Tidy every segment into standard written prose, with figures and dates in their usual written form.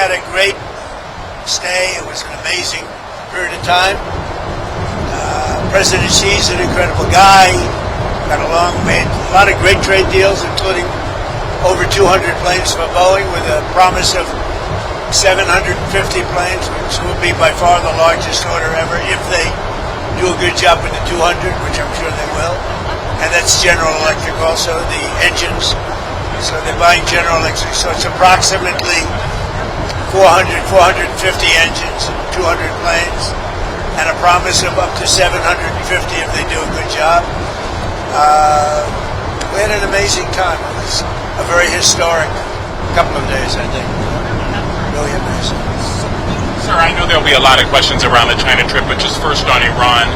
had a great stay. It was an amazing period of time. President Xi's an incredible guy. Got along, made a lot of great trade deals, including over 200 planes for Boeing with a promise of 750 planes, which will be by far the largest order ever if they do a good job with the 200, which I'm sure they will. And that's General Electric also, the engines. So they're buying General Electric. So it's approximately 450 engines, 200 planes, and a promise of up to 750 if they do a good job. We had an amazing time. It was a very historic couple of days, I think. Really amazing. Sir, I know there'll be a lot of questions around the China trip, but just first on Iran,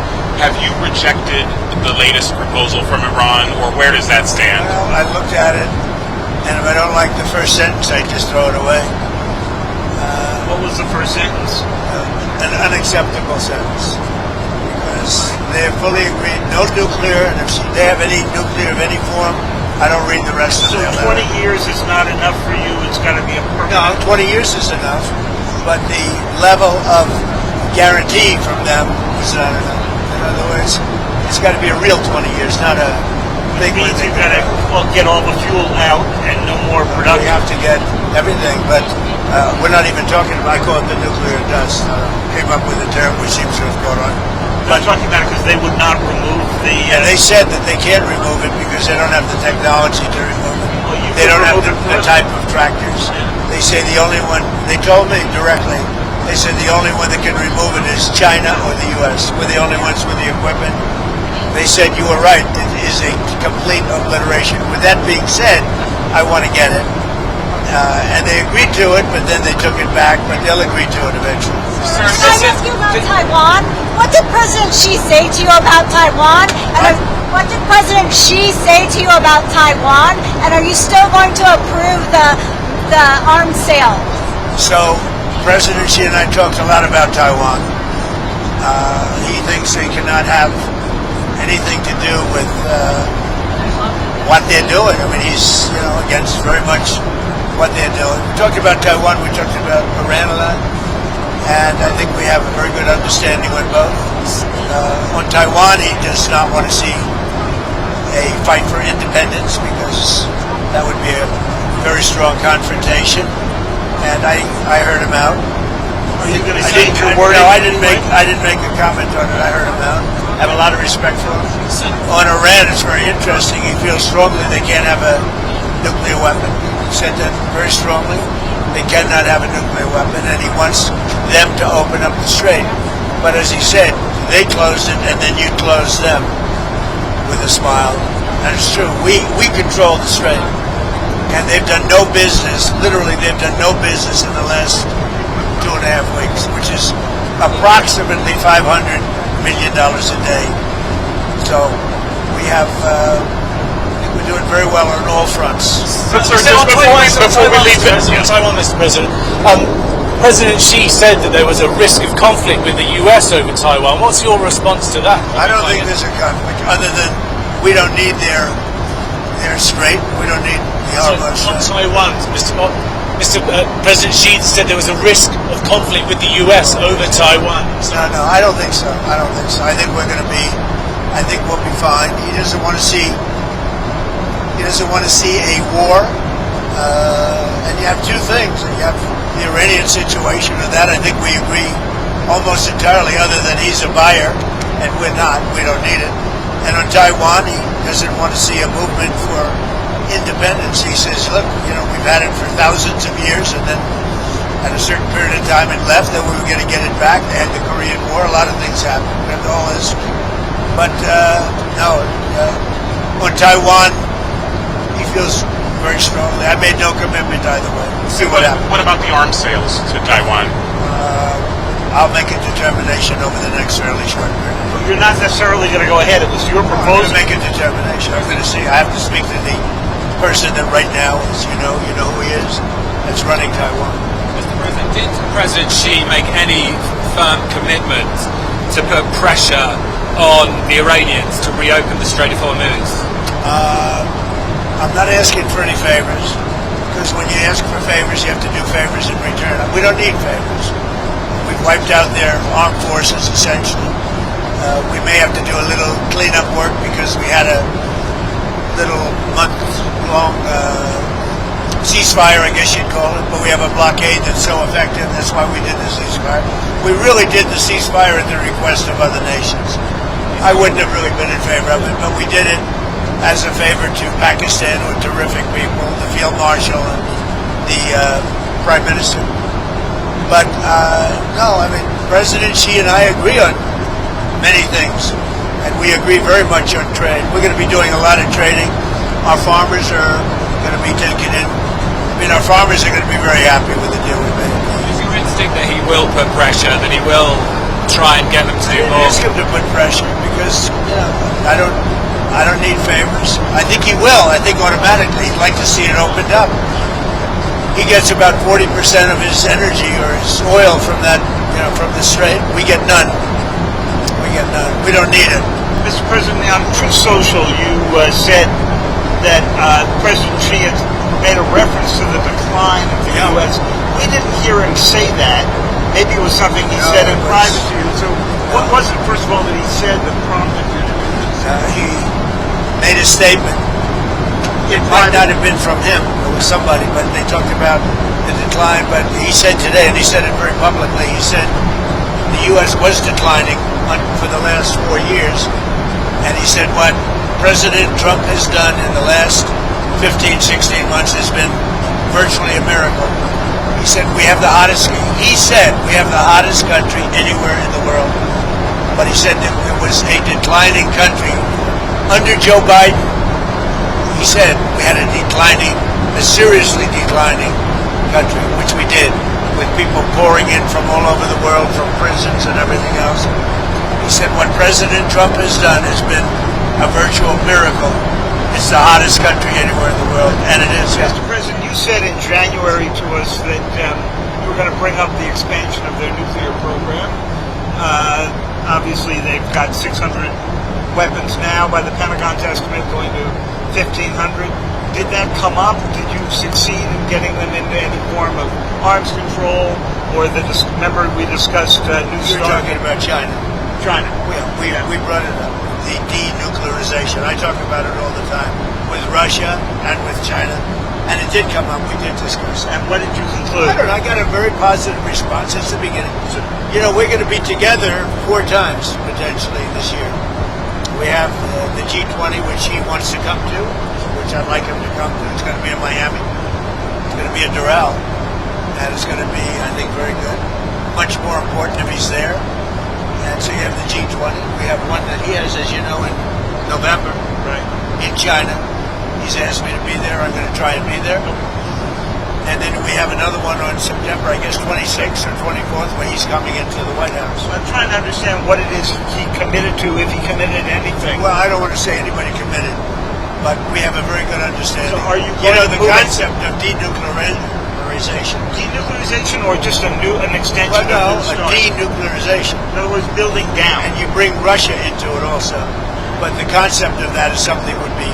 have you rejected the latest proposal from Iran, or where does that stand? Well, I looked at it, and if I don't like the first sentence, I just throw it away. What was the first sentence? An unacceptable sentence. Because they're fully agreed, no nuclear, and if they have any nuclear of any form, I don't read the rest of it. it. So 20 years is not enough for you, it's got to be a permanent... No, 20 years is enough, but the level of guarantee from them is not enough. In other words, it's got to be a real 20 years, not a big one. You've got to get all the fuel out and no more production. We have to get everything, but we're not even talking about, I call it the nuclear dust. Came up with a term which seems to have caught on. I'm not talking about it because they would not remove the... And they said that they can't remove it because they don't have the technology to remove it. Well, they don't have the type of tractors. They say the only one, they told me directly, they said the only one that can remove it is China or the U.S. We're the only ones with the equipment. They said you were right, it is a complete obliteration. With that being said, I want to get it. And they agreed to it, but then they took it back, but they'll agree to it eventually. Can I ask you about Taiwan? What did President Xi say to you about Taiwan? And what did President Xi say to you about Taiwan? And are you still going to approve the arms sale? So, President Xi and I talked a lot about Taiwan. He thinks they cannot have anything to do with what they're doing. I mean, he's against very much what they're doing. We talked about Taiwan, we talked about Iran a lot, and I think we have a very good understanding on both. On Taiwan, he does not want to see a fight for independence because that would be a very strong confrontation, and I heard him out. Are you going to I say your word? No, I didn't make a comment on it. I heard him out. I have a lot of respect for him. On Iran, it's very interesting. He feels strongly they can't have a nuclear weapon. He said that very strongly. They cannot have a nuclear weapon, and he wants them to open up the strait. But as he said, they closed it, and then you closed them with a smile. And it's true. We control the strait, and they've done no business. Literally, they've done no business in the last 2.5 weeks, which is approximately $500 million a day. So we have. We're doing very well on all fronts. But sir, just before we leave Taiwan, Mr. President, President Xi said that there was a risk of conflict with the US over Taiwan. What's your response to that? I don't think there's a conflict, other than we don't need their strait. We don't need the harbor. On Taiwan, Mr. President Xi said there was a risk of conflict with the US over Taiwan. No, I don't think so. I think we're going to be. I think we'll be fine. He doesn't want to see. He doesn't want to see a war, and you have two things. You have the Iranian situation, and that I think we agree almost entirely, other than he's a buyer, and we're not. We don't need it. And on Taiwan, he doesn't want to see a movement for independence. He says, look, we've had it for thousands of years, and then at a certain period of time it left, then we were going to get it back. They had the Korean War. A lot of things happened. We have all this. But, no, on Taiwan, he feels very strongly. I made no commitment either way. See what happens. What about the arms sales to Taiwan? I'll make a determination over the next fairly short period. You're not necessarily going to go ahead. It was your proposal. I'm going to make a determination. I'm going to see. I have to speak to the person that right now is, you know who he is, that's running Taiwan. Mr. President, did President Xi make any firm commitment to put pressure on the Iranians to reopen the Strait of Hormuz? I'm not asking for any favors. Because when you ask for favors, you have to do favors in return. We don't need favors. We've wiped out their armed forces, essentially. We may have to do a little cleanup work because we had a little month-long ceasefire, I guess you'd call it, but we have a blockade that's so effective. That's why we did the ceasefire. We really did the ceasefire at the request of other nations. I wouldn't have really been in favor of it, but we did it as a favor to Pakistan, who are terrific people, the Field Marshal and the Prime Minister. But no, I mean, President Xi and I agree on many things, and we agree very much on trade. We're going to be doing a lot of trading. Our farmers are going to be taking in. I mean, our farmers are going to be very happy with the deal we made. Is your instinct that he will put pressure, that he will try and get them to do more? Ask him to put pressure because I don't need favors. I think he will. I think automatically he'd like to see it opened up. He gets about 40% of his energy or his oil from that, from the strait. We get none. We don't need it. Mr. President, on Truth Social, you said that President Xi had made a reference to the decline of the U.S. We didn't hear him say that. Maybe it was something he said in private to you. So what was it, first of all, that he said that prompted you to do this? He made a statement. It might not have been from him. It was somebody, but they talked about the decline. But he said today, and he said it very publicly, he said the U.S. was declining for the last 4 years. And he said what President Trump has done in the last 15, 16 months has been virtually a miracle. He said we have the hottest country anywhere in the world. But he said that it was a declining country. Under Joe Biden, he said we had a seriously declining country, which we did, with people pouring in from all over the world, from prisons and everything else. He said what President Trump has done has been a virtual miracle. It's the hottest country anywhere in the world, and it is. Mr. President, you said in January to us that you were going to bring up the expansion of their nuclear program. Obviously, they've got 600 weapons now, by the Pentagon's estimate, going to 1,500. Did that come up? Did you succeed in getting them into any form of arms control, or remember we discussed New You're START? talking about China. China. We brought it up. The denuclearization. I talk about it all the time with Russia and with China, and it did come up. We did discuss it. And what did you conclude? I don't know. I got a very positive response since the beginning. We're going to be together 4 times potentially this year. We have the G20, which he wants to come to, which I'd like him to come to. It's going to be in Miami. It's going to be in Doral, and it's going to be, I think, very good. Much more important if he's there. And so you have the G20. We have one that he has, as you know, in November, Right. in China. He's asked me to be there. I'm going to try and be there. And then we have another one on September, I guess, 26th or 24th, where he's coming into the White House. I'm trying to understand what it is he committed to, if he committed anything. Well, I don't want to say anybody committed, but we have a very good understanding. So are you the going to move it? concept of denuclearization. Denuclearization, or just an extension Well, no, of a New START? denuclearization. In other words, building down. And you bring Russia into it also. But the concept of that is something would be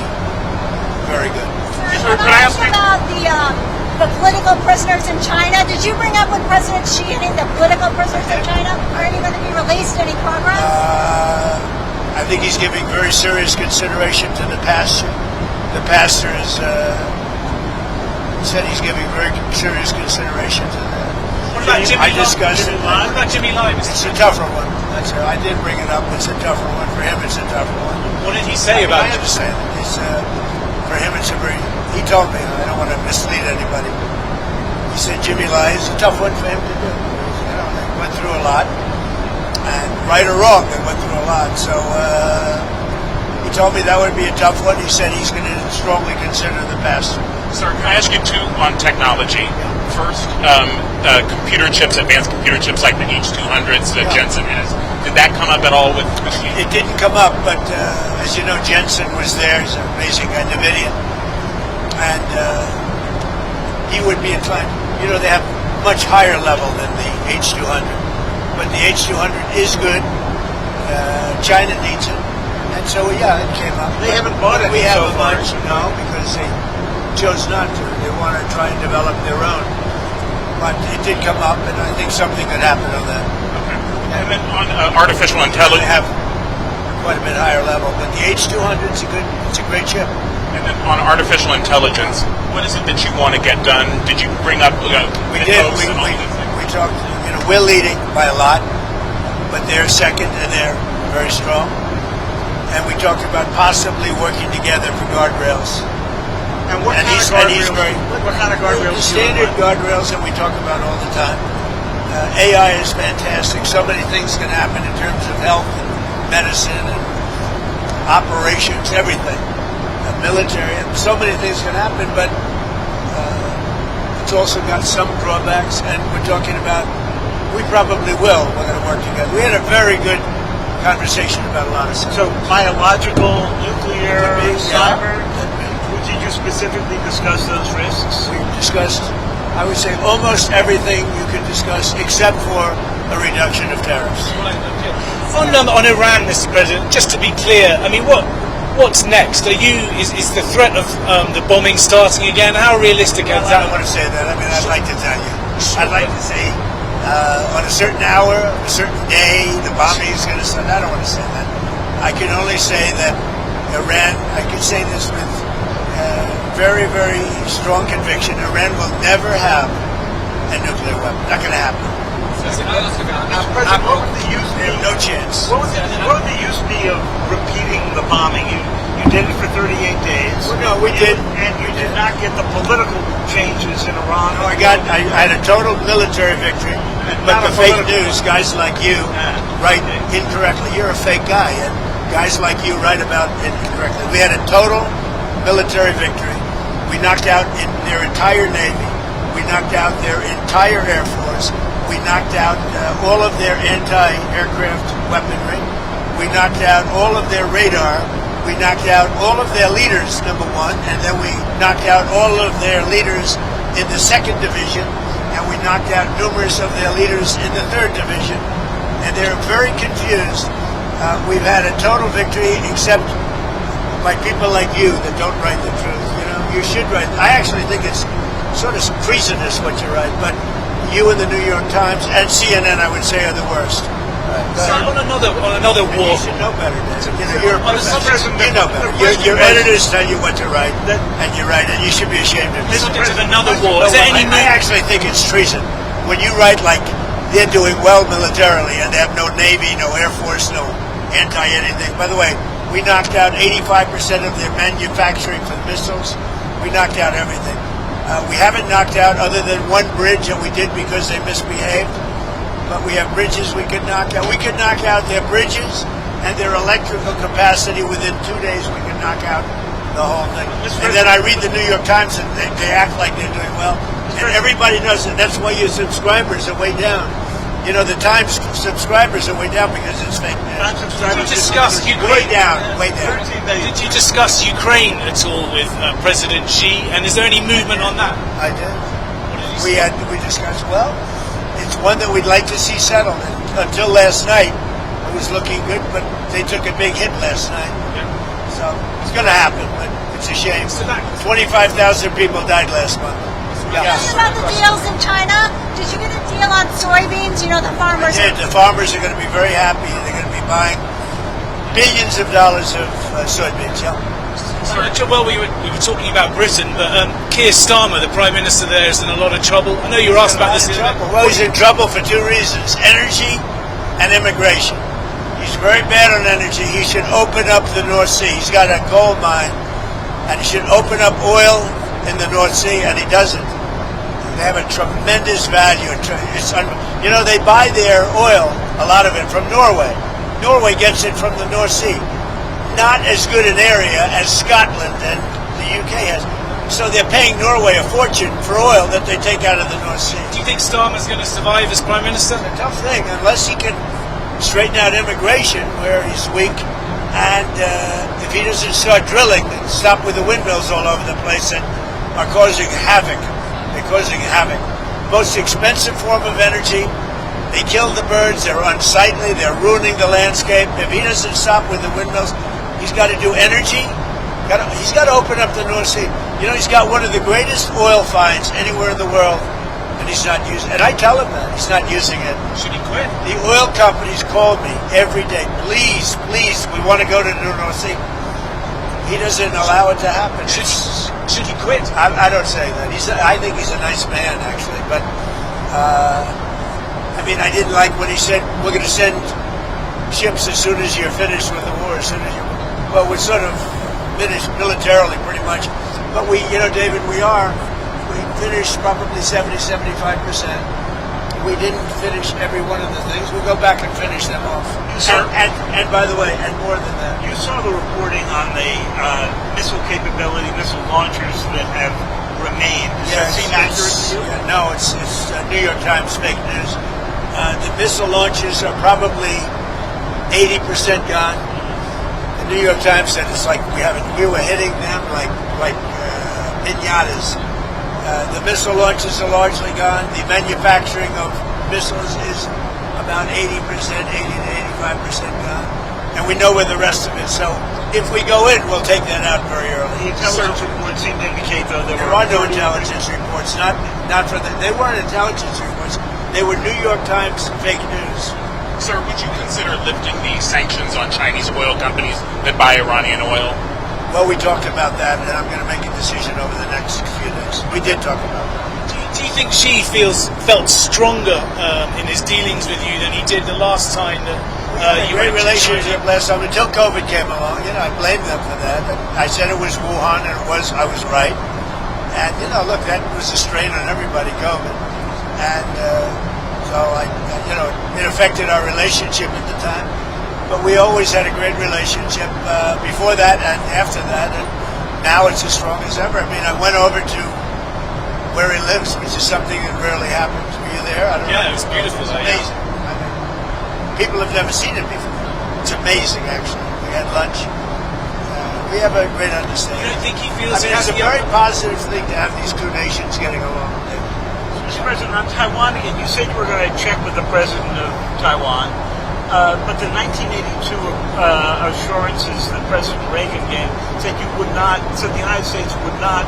very good. Can I ask about the political prisoners in China? Did you bring up with President Xi any of the political prisoners in China? Are any going to be released? Any progress? I think he's giving very serious consideration to the pastor. The pastor has said he's giving very serious consideration to that. What about Jimmy I discussed it. What about Jimmy Lai? It's a tougher one. I did bring it up. It's a tougher one. For him, it's a tougher one. What did he say about I it? understand it. For him, it's a very... He told me, I don't want to mislead anybody. He said Jimmy Lai is a tough one for him to do. They went through a lot. And right or wrong, they went through a lot. So he told me that would be a tough one. He said he's going to strongly consider the pastor. Sir, can I ask you 2 on technology? First, computer chips, advanced computer chips like the H200s that Jensen has. Did that come up at all with Xi? It didn't come up, but as you know, Jensen was there. He's an amazing guy, NVIDIA. And he would be inclined. They have much higher level than the H200. But the H200 is good. China needs it. And so, it came up. They haven't bought it We so haven't far. much, no, because they chose not to. They want to try and develop their own. But it did come up, and I think something could happen on that. Okay. And then on artificial They intelligence, have quite a bit higher level, but the H200 it's a great chip. and then on artificial intelligence, what is it that you want to get done? Did you bring up We did. We talked. We're leading by a lot, but they're second, and they're very strong. And we talked about possibly working together for guardrails. And what And kind he's- of and he's guardrails? very- What kind of The guardrails? do you standard want? guardrails that we talk about all the time. AI is fantastic. So many things can happen in terms of health and medicine and operations, everything. Military, and so many things can happen, but it's also got some drawbacks, and we're talking about, we probably will, we're going to work together. We had a very good conversation about a lot of stuff. So biological, nuclear, Could be, cyber. yeah. Did you specifically discuss those risks? We discussed, I would say, almost everything you could discuss except for a reduction of tariffs. On Iran, Mr. President, just to be clear, I mean, what's next? Is the threat of the bombing starting again? How realistic is I don't that? want to say that. I mean, I'd like to tell you. I'd like to say on a certain hour, a certain day, the bombing is going to start. I don't want to say that. I can only say that Iran, I can say this with very, very strong conviction, Iran will never have a nuclear weapon. Not going to happen. Mr. President, what would the use They be? have no chance. What would the use be of repeating the bombing? You did it for 38 days. Well, no, we did. And you did not get the political changes in Iran. No, I had a total military victory, but Not the a fake political news, guys like you, write incorrectly. You're a fake guy, and guys like you write about it incorrectly. We had a total military victory. We knocked out their entire Navy. We knocked out their entire Air Force. We knocked out all of their anti-aircraft weaponry. We knocked out all of their radar. We knocked out all of their leaders, number one, and then we knocked out all of their leaders in the 2nd Division, and we knocked out numerous of their leaders in the 3rd Division, and they're very confused. We've had a total victory, except by people like you that don't write the truth. You should write. I actually think it's sort of treasonous what you write, but you and the New York Times and CNN, I would say, are the worst. So on another And war. you should know better, Dave. You're a On the subject professional. You know better. Your editors tell you what to write, and you write, and you should be ashamed of yourself. Subject of another war. Is there any I actually think it's treason when you write like they're doing well militarily and they have no Navy, no Air Force, no anti-anything. By the way, we knocked out 85% of their manufacturing for missiles. We knocked out everything. We haven't knocked out other than one bridge that we did because they misbehaved. But we have bridges we could knock out. We could knock out their bridges and their electrical capacity within 2 days. We could knock out the whole thing. And then I read the New York Times and they act like they're doing well. And everybody knows it. That's why your subscribers are way down. The Times subscribers are way down because it's fake news. Did you discuss Way Ukraine? down, way down. Did you discuss Ukraine at all with President Xi? And is there any movement on that? I did. We discussed, well, it's one that we'd like to see settled. And until last night, it was looking good, but they took a big hit last night. So it's going to happen, but it's a shame. 25,000 people died last month. Tell me about the deals in China. Did you get a deal on soybeans? The farmers. The farmers are going to be very happy. They're going to be buying billions of dollars of soybeans. Yeah. Well, we were talking about Britain, but Keir Starmer, the Prime Minister there, is in a lot of trouble. I know you were asked about this. Well, he's in trouble for 2 reasons: energy and immigration. He's very bad on energy. He should open up the North Sea. He's got a coal mine, and he should open up oil in the North Sea, and he doesn't. They have a tremendous value. They buy their oil, a lot of it, from Norway. Norway gets it from the North Sea. Not as good an area as Scotland and the UK has. So they're paying Norway a fortune for oil that they take out of the North Sea. Do you think Starmer's going to survive as Prime Minister? It's a tough thing, unless he can straighten out immigration where he's weak, and if he doesn't start drilling and stop with the windmills all over the place that are causing havoc. They're causing havoc. Most expensive form of energy. They kill the birds. They're unsightly. They're ruining the landscape. If he doesn't stop with the windmills, he's got to do energy. He's got to open up the North Sea. You know, he's got one of the greatest oil finds anywhere in the world, and he's not using it. And I tell him that. He's not using it. Should he quit? The oil companies call me every day. Please, we want to go to the North Sea. He doesn't allow it to happen. Should he quit? I don't say that. I think he's a nice man, actually. But, I mean, I didn't like when he said, we're going to send ships as soon as you're finished with the war, as soon as you... Well, we're sort of finished militarily, pretty much. But we, you know, David, we finished probably 70-75%. We didn't finish every one of the things. We'll go back and finish them off. And by the way, and more than that. You saw the reporting on the missile capability, missile launchers that have remained. Does that seem accurate to you? Yeah, no, it's New York Times fake news. The missile launches are probably 80% gone. The New York Times said it's like we were hitting them like pinatas. The missile launches are largely gone. The manufacturing of missiles is about 80%, 80 to 85% gone. And we know where the rest of it. So if we go in, we'll take that out very early. The intelligence reports seem to indicate, though, there are no intelligence reports. They weren't intelligence reports. They were New York Times fake news. Sir, would you consider lifting the sanctions on Chinese oil companies that buy Iranian oil? Well, we talked about that, and I'm going to make a decision over the next few days. We did talk about that. Do you think Xi felt stronger in his dealings with you than he did the last time that you great went to relationship China? last time until COVID came along? You know, I blamed them for that. I said it was Wuhan, and I was right. And you know, look, that was a strain on everybody, COVID, and so it affected our relationship at the time. But we always had a great relationship before that and after that, and now it's as strong as ever. I mean, I went over to where he lives, which is something that rarely happens. Were you there? I don't know. Yeah, it was beautiful. It's amazing. I mean, people have never seen it before. It's amazing, actually. We had lunch. We have a great understanding. You don't think he feels it's a very positive thing to have these two nations getting along. Mr. President, on Taiwan again, you said you were going to check with the president of Taiwan. But the 1982 assurances that President Reagan gave said the United States would not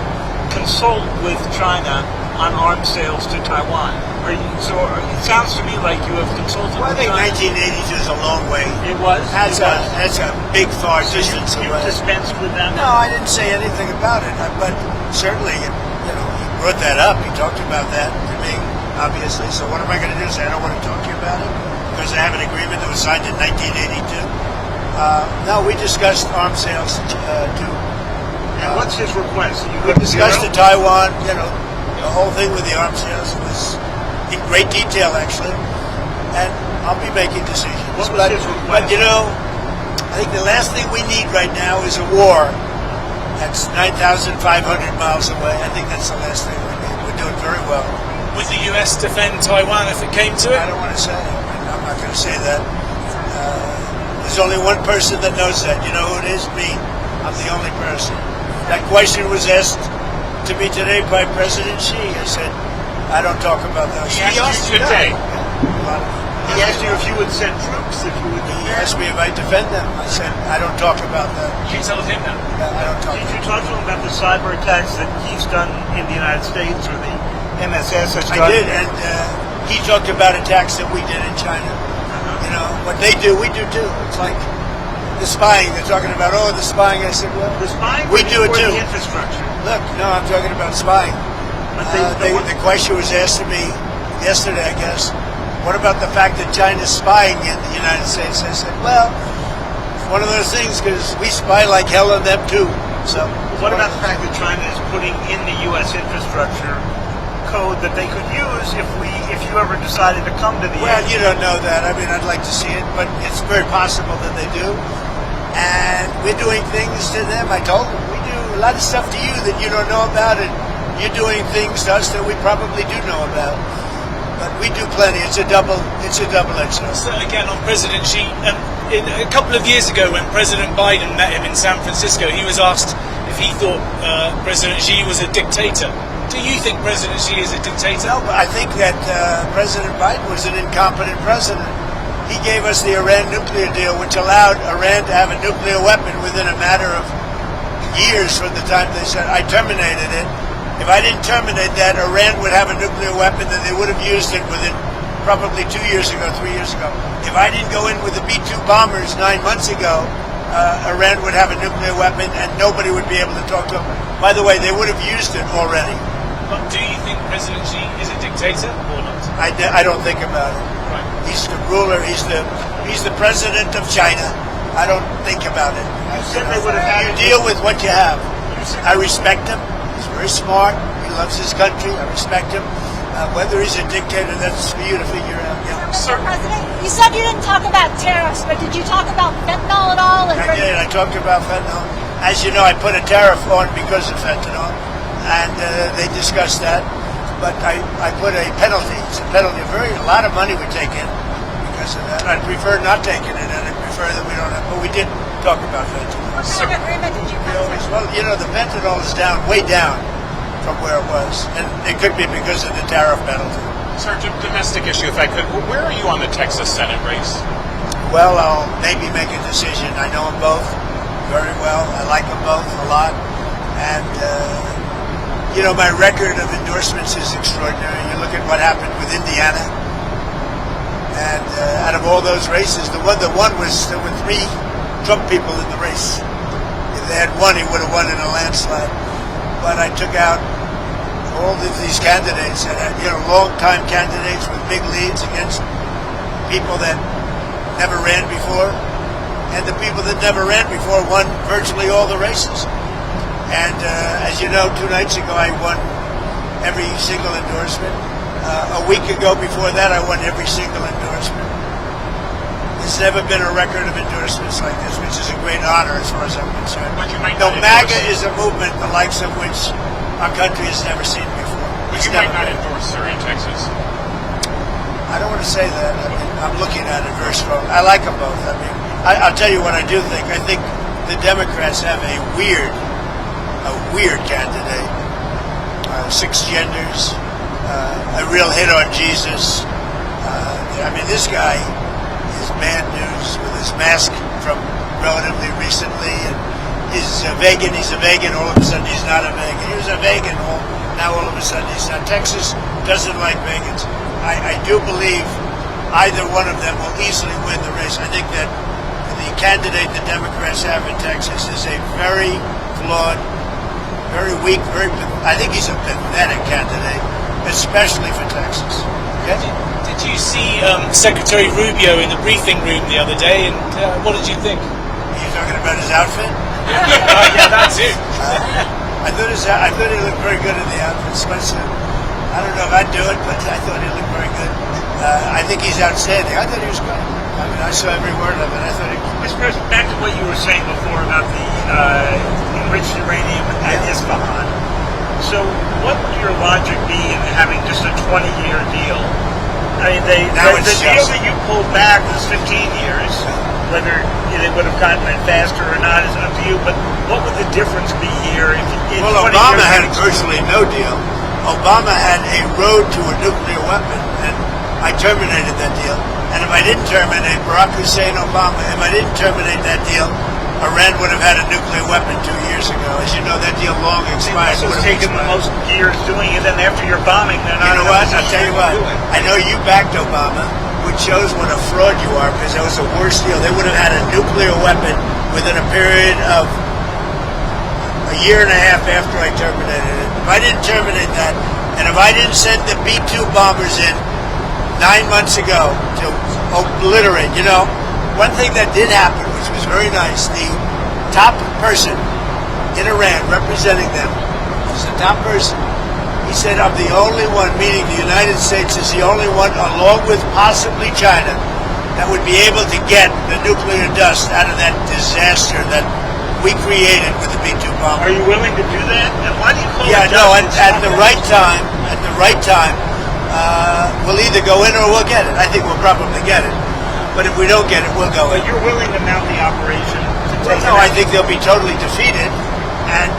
consult with China on arms sales to Taiwan. It sounds to me like you have consulted well, with I think China. 1982 is a long way. It was? That's a big far distance you away. dispensed with them? No, I didn't say anything about it. But certainly, he brought that up. He talked about that to me, obviously. So what am I going to do? Say I don't want to talk to you about it? Because I have an agreement that was signed in 1982. No, we discussed arms sales to. And what's his request? We discussed to Taiwan. The whole thing with the arms sales was in great detail, actually. And I'll be making decisions. What was his request? But I think the last thing we need right now is a war. That's 9,500 miles away. I think that's the last thing we need. We're doing very well. Would the US defend Taiwan if it came to it? I don't want to say. I'm not going to say that. There's only one person that knows that. You know who it is? Me. I'm the only person. That question was asked to me today by President Xi. I said, I don't talk about those. He asked you today. He He asked you if you would send troops, if you would. He asked me if I defend them. I said, I don't talk about that. You told him that. I don't talk Did about you talk to him about the cyber attacks that he's done in the United States or the MSS has done? I did, and he talked about attacks that we did in China. What they do, we do too. It's like the spying. They're talking about, the spying. I said, well, The spying we do it or too. the infrastructure. Look, no, I'm talking about spying. But The question was asked to me yesterday, I guess. What about the fact that China's spying in the United States? I said, well, it's one of those things because we spy like hell on them too. So, what about the fact that China is putting in the U.S. infrastructure code that they could use if you ever decided to come to the well, end? you don't know that. I mean, I'd like to see it, but it's very possible that they do. And we're doing things to them. I told them we do a lot of stuff to you that you don't know about, and you're doing things to us that we probably do know about. But we do plenty. It's a double-edged sword. So again, on President Xi, a couple of years ago when President Biden met him in San Francisco, he was asked if he thought President Xi was a dictator. Do you think President Xi is a dictator? No, but I think that President Biden was an incompetent president. He gave us the Iran nuclear deal, which allowed Iran to have a nuclear weapon within a matter of years from the time they said I terminated it. If I didn't terminate that, Iran would have a nuclear weapon, and they would have used it within probably 2 years ago, 3 years ago. If I didn't go in with the B-2 bombers 9 months ago, Iran would have a nuclear weapon, and nobody would be able to talk to them. By the way, they would have used it already. But do you think President Xi is a dictator or not? I don't think about it. Right. He's the ruler. He's the president of China. I don't think about it. said they would have had You deal with what you have. I respect him. He's very smart. He loves his country. I respect him. Whether he's a dictator, that's for you to figure out. Yeah. Mr. President, you said you didn't talk about tariffs, but did you talk about fentanyl at all? I did. I talked about fentanyl. As you know, I put a tariff on because of fentanyl, and they discussed that. But I put a penalty. It's a penalty. A lot of money we take in because of that. I'd prefer not taking it, and I prefer that we don't have. But we did talk about fentanyl. What kind of agreement did you come to? Well, you know, the fentanyl is down, way down from where it was, and it could be because of the tariff penalty. Sir, domestic issue, if I could. Where are you on the Texas Senate race? Well, I'll maybe make a decision. I know them both very well. I like them both a lot, and you know, my record of endorsements is extraordinary. You look at what happened with Indiana, and out of all those races, the one that won was there were 3 Trump people in the race. If they had won, he would have won in a landslide. But I took out all of these candidates that had, you know, long-time candidates with big leads against people that never ran before, and the people that never ran before won virtually all the races. And as you know, 2 nights ago I won every single endorsement. A week ago before that I won every single endorsement. There's never been a record of endorsements like this, which is a great honor as far as I'm concerned. But you might No, not MAGA endorse- is a movement the likes of which our country has never seen before. But It's you might never not been. endorse, sir, in Texas. I don't want to say that. I mean, I'm looking at it very strong. I like them both. I mean, I'll tell you what I do think. I think the Democrats have a weird candidate. 6 genders, a real hit on Jesus. I mean, this guy is bad news with his mask from relatively recently, and is a vegan. He's a vegan. All of a sudden, he's not a vegan. He was a vegan. Now, all of a sudden, he's not. Texas doesn't like vegans. I do believe either one of them will easily win the race. I think that the candidate the Democrats have in Texas is a very flawed, very weak, I think he's a pathetic candidate, especially for Texas. Okay? Did you see Secretary Rubio in the briefing room the other day, and what did you think? Are you talking about his outfit? Yeah, that's it. I thought he looked very good in the outfit, sweatsuit. I don't know if I'd do it, but I thought he looked very good. I think he's outstanding. I thought he was great. I mean, I saw every word of it. I thought he Mr. President, back to what you were saying before about the enriched uranium at Isfahan. So, what would your logic be in having just a 20-year deal? I mean, the deal that you pulled back was 15 years. Whether they would have gotten it faster or not is up to you. But what would the difference be here? If Well, Obama had virtually no deal. Obama had a road to a nuclear weapon, and I terminated that deal. And if I didn't terminate, Barack Hussein Obama, if I didn't terminate that deal, Iran would have had a nuclear weapon 2 years ago. As you know, that deal long expired. It's taken the most years doing it, and after you're bombing, they're not. You know what? I'll tell you what. I know you backed Obama, which shows what a fraud you are, because that was the worst deal. They would have had a nuclear weapon within a period of a year and a half after I terminated it. If I didn't terminate that, and if I didn't send the B-2 bombers in 9 months ago to obliterate, you know, one thing that did happen, which was very nice, the top person in Iran representing them was the top person. He said, I'm the only one, meaning the United States is the only one, along with possibly China, that would be able to get the nuclear dust out of that disaster that we created with the B-2 bomber. Are you willing to do that? And why do you call Yeah, it no, dust? at the right time, we'll either go in or we'll get it. I think we'll probably get it. But if we don't get it, we'll go in. But you're willing to mount the operation to Well, take no, it I out? think they'll be totally defeated, and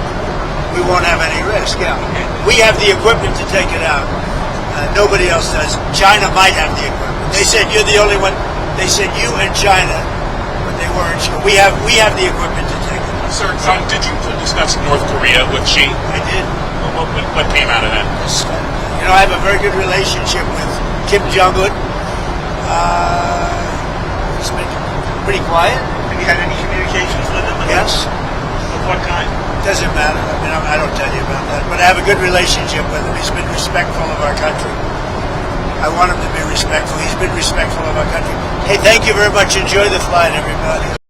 we won't have any risk. Yeah, we have the equipment to take it out. Nobody else does. China might have the equipment. They said you're the only one. They said you and China, but they weren't sure. We have the equipment to take it out. Sir, did you discuss North Korea with Xi? I did. What came out of that? You know, I have a very good relationship with Kim Jong-un. It's been pretty quiet. Have you had any communications with him? Yes. Of what kind? Doesn't matter. I mean, I don't tell you about that. But I have a good relationship with him. He's been respectful of our country. I want him to be respectful. He's been respectful of our country. Hey, thank you very much. Enjoy the flight, everybody.